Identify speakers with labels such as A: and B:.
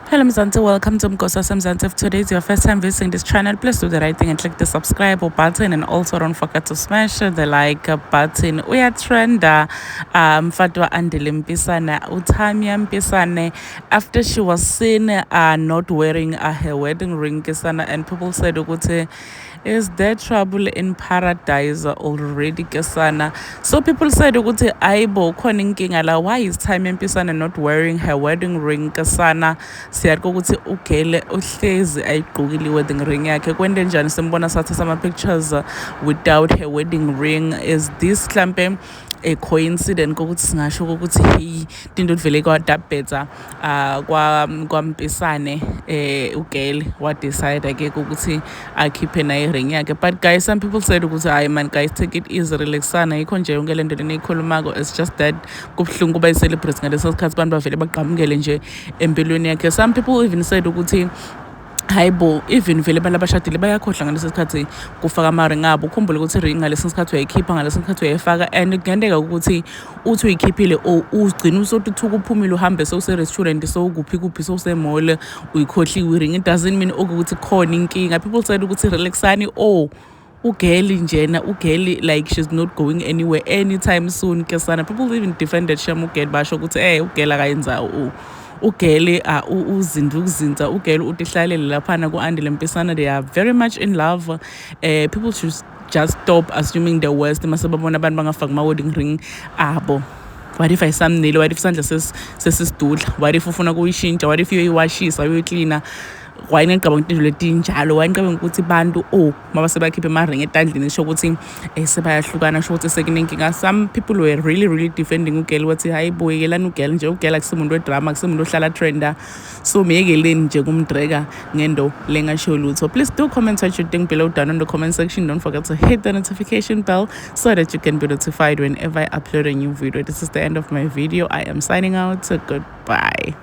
A: Hello Mzansi, welcome to Mkosa Mzansi. If today is your first time visiting this channel, please do the right thing and click the subscribe button, and also don't forget to smash the like button. We are trenda Fatwa Andile Mpisane, Utamia Mpisane, after she was seen not wearing her wedding ring Kisana, and people said ukuthi, is there trouble in paradise already Kisana? So people said ukuthi aibo khona inkinga la, why is Tamia Mpisane not wearing her wedding ring Kisana? Siyariko ukuthi ugele uhlezi ayigqokile i-wedding ring yakhe. Kwende njani simbona sathatha ama-pictures without her wedding ring? Is this mhlampe a coincidence kokuthi singasho ukuthi hey tinto vele kwadabhetha kwaMpisane ugele wadecide ke ukuthi akhiphe naye ring yakhe. But guys, some people said ukuthi hayi man guys, take it easy, relaxana, yikho nje yonke lento leniyikhulumako. It's just that kubhlungu kuba i-celebrate ngaleso sikhathi abantu bavele baqhamukele nje empilweni yakhe. Some people even said ukuthi hayibo, even vele abantu abashadile bayakhohlwa ngalesi sikhathi kufaka ama-ring abo. Ukhumbule ukuthi i-ring ngalesi sikhathi uyayikhipha, ngalesi sikhathi uyayifaka, and kungenzeka ukuthi uthi uyikhiphile or ugcine usotuthuka uphumile uhambe sewuse-restaurant sowukuphi sewuse-mall uyikhohliwe i-ring. It doesn't mean ukuthi khona inkinga. People said ukuthi relaxani, ugeli njena, ugeli like she's not going anywhere anytime soon kesana. People even defended Shem ugeli, basho ukuthi ugeli akayenzayo ugele uzinza ugele utihlalele laphana ku-Andile Mpisane. They are very much in love. People should just stop assuming the worst masebabona abantu bangafaki ama-wedding ring abo. What if ayisamnile? What if isandla sesisidudla? What if ufuna kuyishintsha? What if uyoyiwashisa uyoyiklina? Why ngicabanga into letinjalo? Why ngicabanga ukuthi bantu mabase bakhiphe ama-ring etandleni sho ukuthi sebayahlukana, sho ukuthi sekunenkinga. Some people were really defending ugele wathi hayi boy, yelani ugele nje, ugele akusimuntu wedrama, akusimuntu ohlala trenda, so meyekeleni nje kumdreka ngento lengasho lutho. Please do comment what you think below down in the comment section. Don't forget to hit the notification bell so that you can be notified whenever I upload a new video. This is the end of my video. I am signing out. Goodbye.